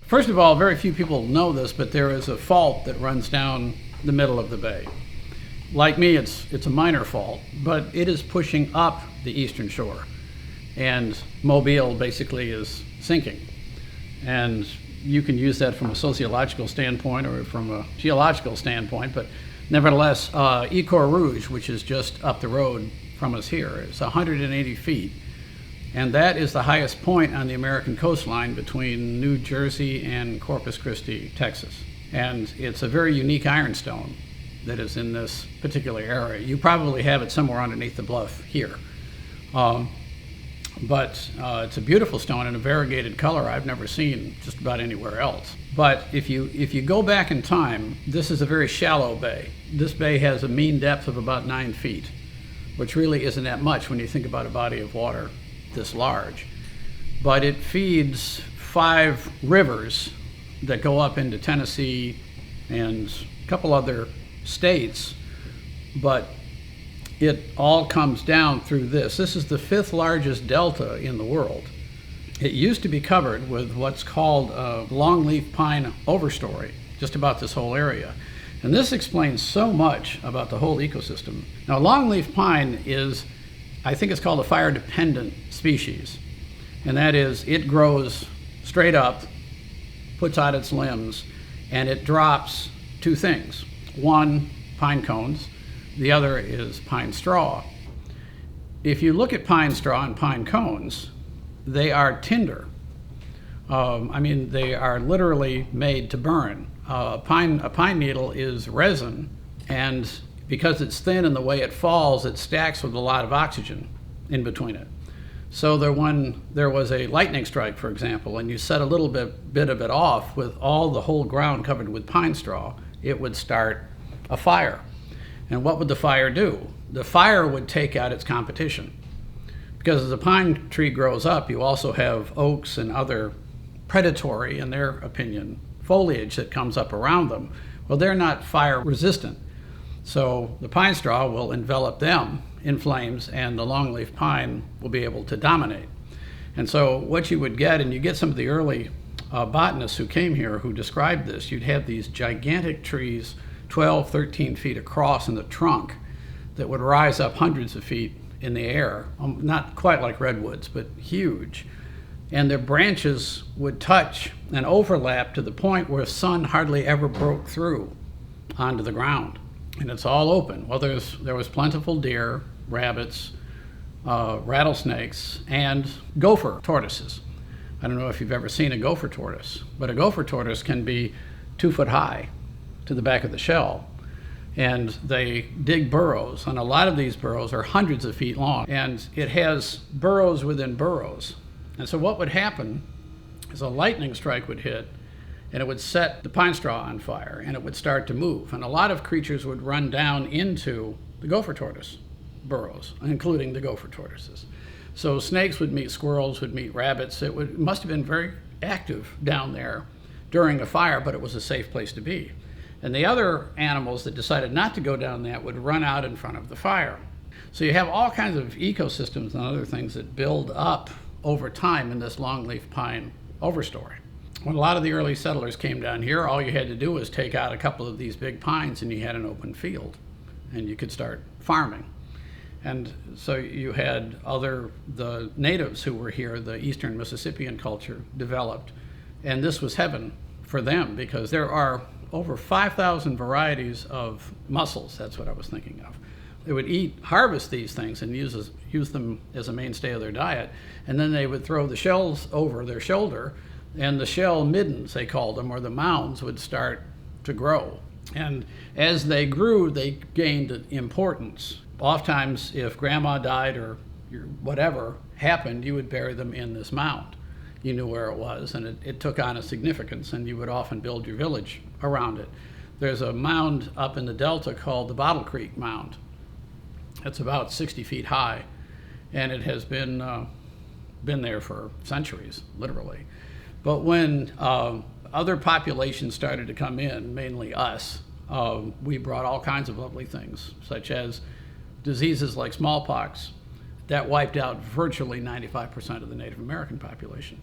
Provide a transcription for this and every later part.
First of all, very few people know this, but there is a fault that runs down the middle of the bay. Like me, it's a minor fault, but it is pushing up the eastern shore. And Mobile basically is sinking. And you can use that from a sociological standpoint or from a geological standpoint, but nevertheless, Eau Rouge, which is just up the road from us here, is 180 feet. And that is the highest point on the American coastline between New Jersey and Corpus Christi, Texas. And it's a very unique ironstone that is in this particular area. You probably have it somewhere underneath the bluff here. But it's a beautiful stone in a variegated color I've never seen just about anywhere else. But if you go back in time, this is a very shallow bay. This bay has a mean depth of about 9 feet, which really isn't that much when you think about a body of water this large. But it feeds 5 rivers that go up into Tennessee and a couple other states, but it all comes down through this. This is the 5th largest delta in the world. It used to be covered with what's called a longleaf pine overstory, just about this whole area. And this explains so much about the whole ecosystem. Now, longleaf pine is, I think it's called a fire-dependent species. And that is, it grows straight up, puts out its limbs, and it drops 2 things. One, pine cones. The other is pine straw. If you look at pine straw and pine cones, they are tinder. They are literally made to burn. A pine needle is resin, and because it's thin and the way it falls, it stacks with a lot of oxygen in between it. So when there was a lightning strike, for example, and you set a little bit of it off with all the whole ground covered with pine straw, it would start a fire. And what would the fire do? The fire would take out its competition. Because as a pine tree grows up, you also have oaks and other predatory, in their opinion, foliage that comes up around them. Well, they're not fire resistant. So the pine straw will envelop them in flames, and the longleaf pine will be able to dominate. And so what you would get, and you get some of the early botanists who came here who described this, you'd have these gigantic trees 12, 13 feet across in the trunk that would rise up hundreds of feet in the air, not quite like redwoods, but huge. And their branches would touch and overlap to the point where the sun hardly ever broke through onto the ground. And it's all open. Well, there was plentiful deer, rabbits, rattlesnakes, and gopher tortoises. I don't know if you've ever seen a gopher tortoise, but a gopher tortoise can be 2 foot high to the back of the shell. And they dig burrows, and a lot of these burrows are hundreds of feet long. And it has burrows within burrows. And so what would happen is a lightning strike would hit, and it would set the pine straw on fire, and it would start to move. And a lot of creatures would run down into the gopher tortoise burrows, including the gopher tortoises. So snakes would meet squirrels, would meet rabbits. It must have been very active down there during a fire, but it was a safe place to be. And the other animals that decided not to go down that would run out in front of the fire. So you have all kinds of ecosystems and other things that build up over time in this longleaf pine overstory. When a lot of the early settlers came down here, all you had to do was take out a couple of these big pines and you had an open field and you could start farming. And so you had the natives who were here, the Eastern Mississippian culture developed, and this was heaven for them because there are over 5,000 varieties of mussels. That's what I was thinking of. They would harvest these things and use them as a mainstay of their diet, and then they would throw the shells over their shoulder, and the shell middens, they called them, or the mounds, would start to grow. And as they grew, they gained importance. Oftentimes, if grandma died or whatever happened, you would bury them in this mound. You knew where it was, and it took on a significance, and you would often build your village around it. There's a mound up in the Delta called the Bottle Creek Mound. It's about 60 feet high, and it has been there for centuries, literally. But when other populations started to come in, mainly us, we brought all kinds of lovely things, such as diseases like smallpox that wiped out virtually 95% of the Native American population.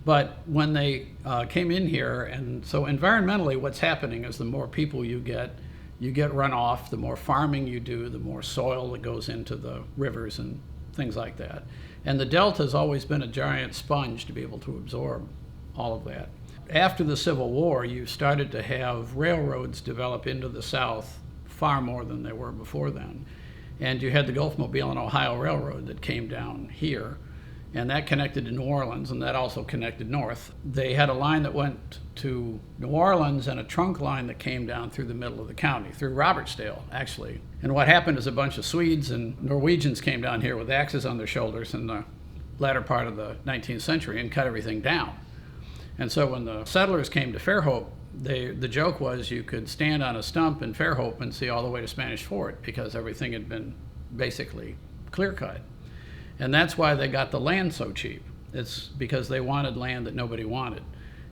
But when they came in here, and so environmentally what's happening is the more people you get runoff, the more farming you do, the more soil that goes into the rivers and things like that. And the delta has always been a giant sponge to be able to absorb all of that. After the Civil War, you started to have railroads develop into the South far more than they were before then. And you had the Gulf Mobile and Ohio Railroad that came down here, and that connected to New Orleans, and that also connected north. They had a line that went to New Orleans and a trunk line that came down through the middle of the county, through Robertsdale, actually. And what happened is a bunch of Swedes and Norwegians came down here with axes on their shoulders in the latter part of the 19th century and cut everything down. And so when the settlers came to Fairhope, the joke was you could stand on a stump in Fairhope and see all the way to Spanish Fort because everything had been basically clear cut. And that's why they got the land so cheap. It's because they wanted land that nobody wanted.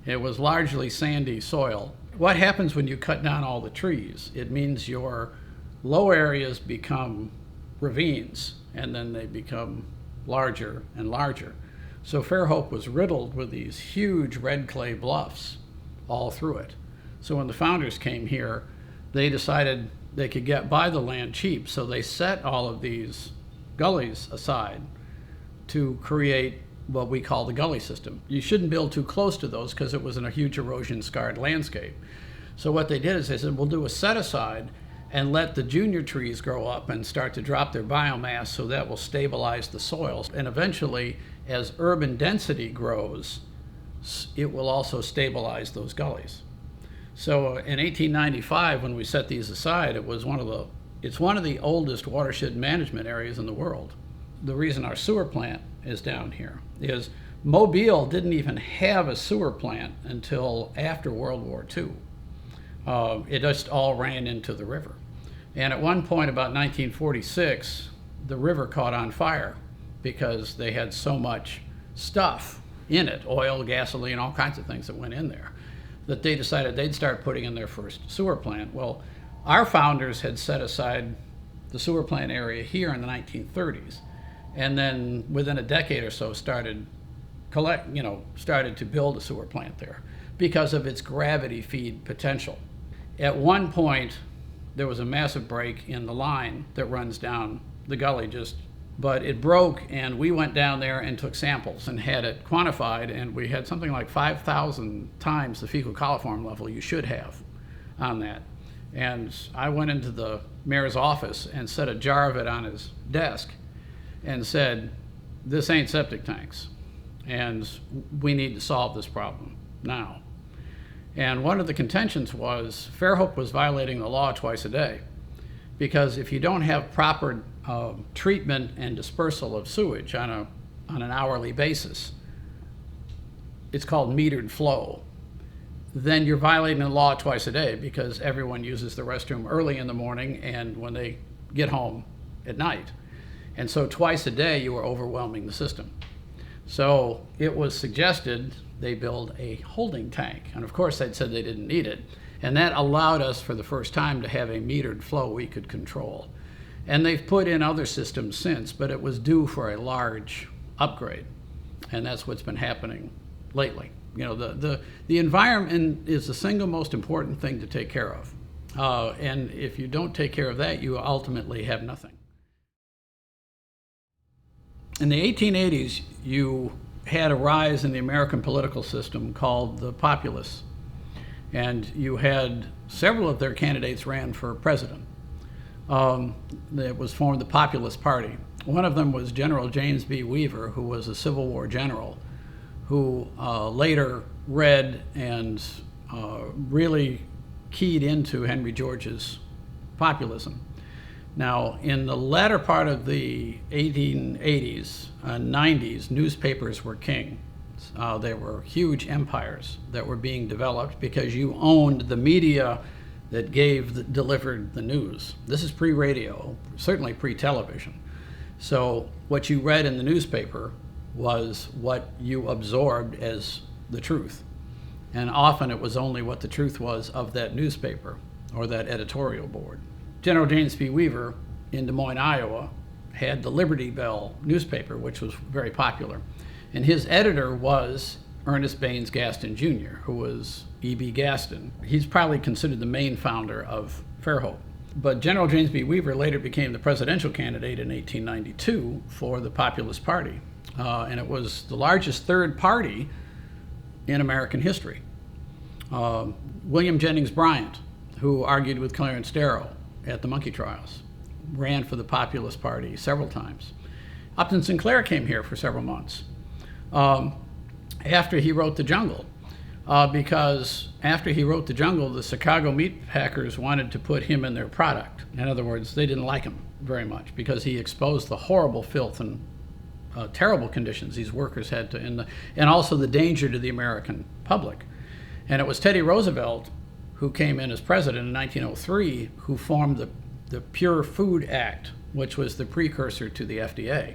It was largely sandy soil. What happens when you cut down all the trees? It means your low areas become ravines, and then they become larger and larger. So Fairhope was riddled with these huge red clay bluffs all through it. So when the founders came here, they decided they could get by the land cheap, so they set all of these gullies aside to create what we call the gully system. You shouldn't build too close to those because it was in a huge erosion-scarred landscape. So what they did is they said, we'll do a set-aside and let the junior trees grow up and start to drop their biomass, so that will stabilize the soils. And eventually, as urban density grows, it will also stabilize those gullies. So in 1895, when we set these aside, it's one of the oldest watershed management areas in the world. The reason our sewer plant is down here is Mobile didn't even have a sewer plant until after World War II. It just all ran into the river. And at one point, about 1946, the river caught on fire because they had so much stuff in it, oil, gasoline, all kinds of things that went in there, that they decided they'd start putting in their first sewer plant. Well, our founders had set aside the sewer plant area here in the 1930s, and then within a decade or so started to build a sewer plant there because of its gravity feed potential. At one point, there was a massive break in the line that runs down the gully, but it broke, and we went down there and took samples and had it quantified, and we had something like 5,000 times the fecal coliform level you should have on that. And I went into the mayor's office and set a jar of it on his desk and said, this ain't septic tanks, and we need to solve this problem now. And one of the contentions was Fairhope was violating the law twice a day, because if you don't have proper treatment and dispersal of sewage on an hourly basis, it's called metered flow, then you're violating the law twice a day, because everyone uses the restroom early in the morning and when they get home at night. And so twice a day you were overwhelming the system. So it was suggested they build a holding tank. And of course they'd said they didn't need it. And that allowed us for the first time to have a metered flow we could control. And they've put in other systems since, but it was due for a large upgrade. And that's what's been happening lately. You know, the environment is the single most important thing to take care of. And if you don't take care of that, you ultimately have nothing. In the 1880s, you had a rise in the American political system called the Populists. And you had several of their candidates ran for president. It was formed the Populist Party. One of them was General James B. Weaver, who was a Civil War general, who later read and really keyed into Henry George's populism. Now, in the latter part of the 1880s and 90s, newspapers were king. They were huge empires that were being developed because you owned the media that delivered the news. This is pre-radio, certainly pre-television. So what you read in the newspaper was what you absorbed as the truth. And often it was only what the truth was of that newspaper or that editorial board. General James B. Weaver in Des Moines, Iowa, had the Liberty Bell newspaper, which was very popular. And his editor was Ernest Baines Gaston Jr., who was E.B. Gaston. He's probably considered the main founder of Fairhope. But General James B. Weaver later became the presidential candidate in 1892 for the Populist Party. And it was the largest third party in American history. William Jennings Bryant, who argued with Clarence Darrow at the monkey trials, ran for the Populist Party several times. Upton Sinclair came here for several months after he wrote The Jungle, because after he wrote The Jungle, the Chicago meat packers wanted to put him in their product. In other words, they didn't like him very much because he exposed the horrible filth and terrible conditions these workers had to, and also the danger to the American public. And it was Teddy Roosevelt, who came in as president in 1903, who formed the Pure Food Act, which was the precursor to the FDA.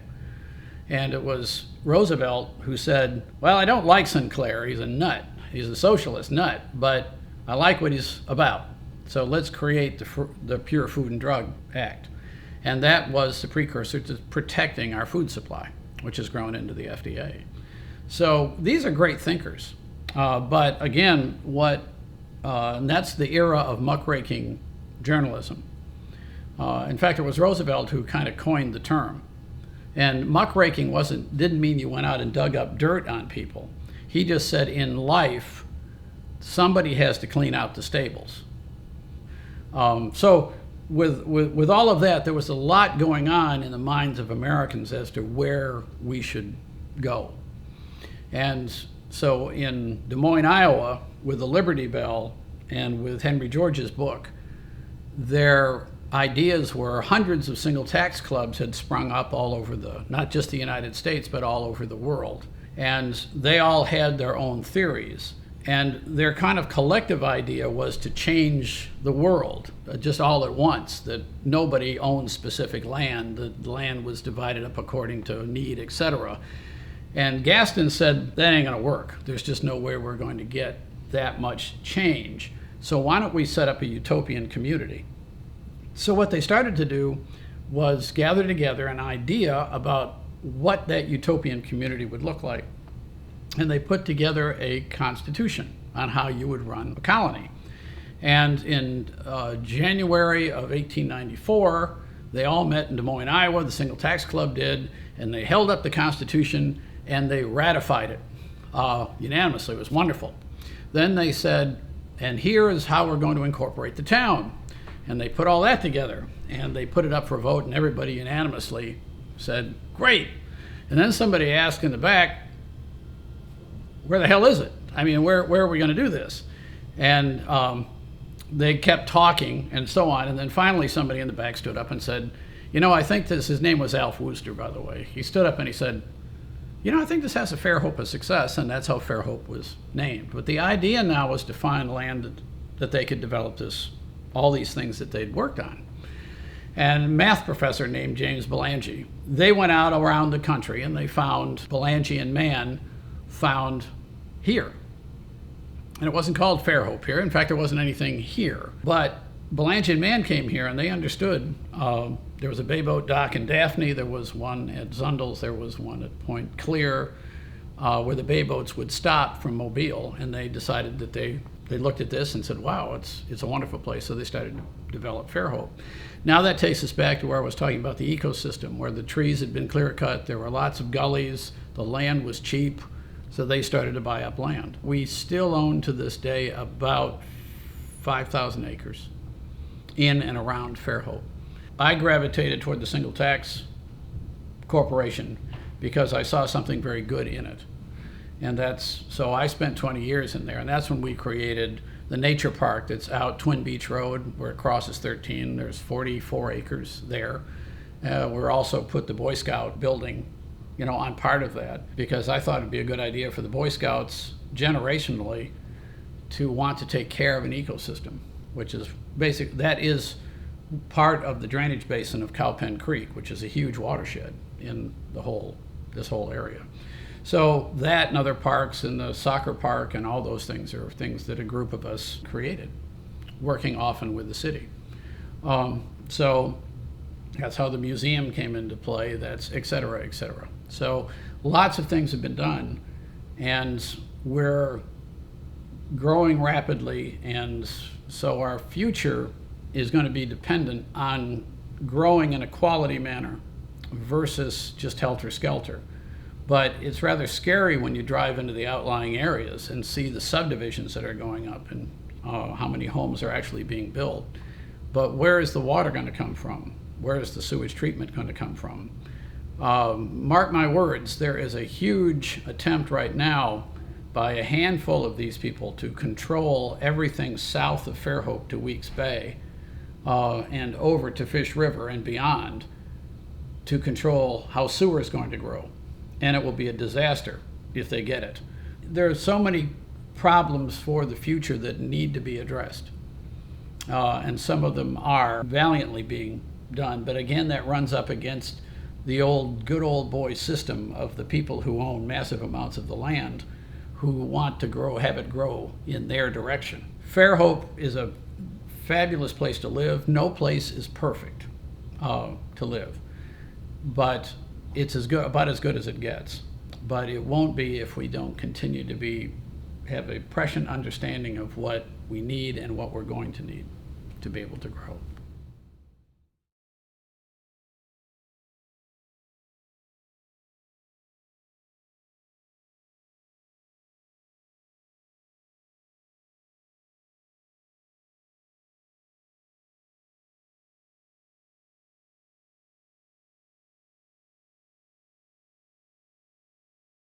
And it was Roosevelt who said, well, I don't like Sinclair, he's a nut. He's a socialist nut, but I like what he's about. So let's create the Pure Food and Drug Act. And that was the precursor to protecting our food supply, which has grown into the FDA. So these are great thinkers. But again, and that's the era of muckraking journalism. In fact, it was Roosevelt who kind of coined the term. And muckraking didn't mean you went out and dug up dirt on people. He just said in life, somebody has to clean out the stables. So with all of that, there was a lot going on in the minds of Americans as to where we should go. And so in Des Moines, Iowa, with the Liberty Bell and with Henry George's book, their ideas were hundreds of single tax clubs had sprung up all over not just the United States, but all over the world. And they all had their own theories. And their kind of collective idea was to change the world just all at once, that nobody owned specific land, the land was divided up according to need, etc. And Gaston said, that ain't gonna work. There's just no way we're going to get that much change. So why don't we set up a utopian community? So what they started to do was gather together an idea about what that utopian community would look like. And they put together a constitution on how you would run a colony. And in January of 1894, they all met in Des Moines, Iowa, the Single Tax Club did, and they held up the Constitution and they ratified it unanimously. It was wonderful. Then they said, and here is how we're going to incorporate the town. And they put all that together and they put it up for a vote, and everybody unanimously said, great. And then somebody asked in the back, where the hell is it? I mean, where are we going to do this? And they kept talking and so on. And then finally somebody in the back stood up and said, I think his name was Alf Wooster, by the way. He stood up and he said, I think this has a fair hope of success. And that's how Fairhope was named. But the idea now was to find land that they could develop all these things that they'd worked on. And a math professor named James Belanger, they went out around the country and they found Belanger and Mann found here. And it wasn't called Fairhope here. In fact, there wasn't anything here. But Belanger and Mann came here and they understood. There was a bay boat dock in Daphne. There was one at Zundels. There was one at Point Clear, where the bay boats would stop from Mobile. And they decided that they looked at this and said, wow, it's a wonderful place. So they started to develop Fairhope. Now that takes us back to where I was talking about the ecosystem, where the trees had been clear cut. There were lots of gullies. The land was cheap. So they started to buy up land. We still own to this day about 5,000 acres in and around Fairhope. I gravitated toward the Single Tax Corporation because I saw something very good in it. And so I spent 20 years in there, and that's when we created the nature park that's out Twin Beach Road, where it crosses 13. There's 44 acres there. We're also put the Boy Scout building on part of that, because I thought it'd be a good idea for the Boy Scouts generationally to want to take care of an ecosystem, which is that is part of the drainage basin of Cowpen Creek, which is a huge watershed in this whole area. So that and other parks and the soccer park and all those things are things that a group of us created, working often with the city. So that's how the museum came into play, that's et cetera, et cetera. So lots of things have been done. And we're growing rapidly, and so our future is going to be dependent on growing in a quality manner versus just helter-skelter. But it's rather scary when you drive into the outlying areas and see the subdivisions that are going up and how many homes are actually being built. But where is the water going to come from? Where is the sewage treatment going to come from? Mark my words, there is a huge attempt right now by a handful of these people to control everything south of Fairhope to Weeks Bay and over to Fish River and beyond, to control how sewer is going to grow. And it will be a disaster if they get it. There are so many problems for the future that need to be addressed. And some of them are valiantly being done. But again, that runs up against the good old boy system of the people who own massive amounts of the land, who want to have it grow in their direction. Fairhope is a fabulous place to live. No place is perfect to live, but it's about as good as it gets. But it won't be if we don't continue to have a prescient understanding of what we need and what we're going to need to be able to grow.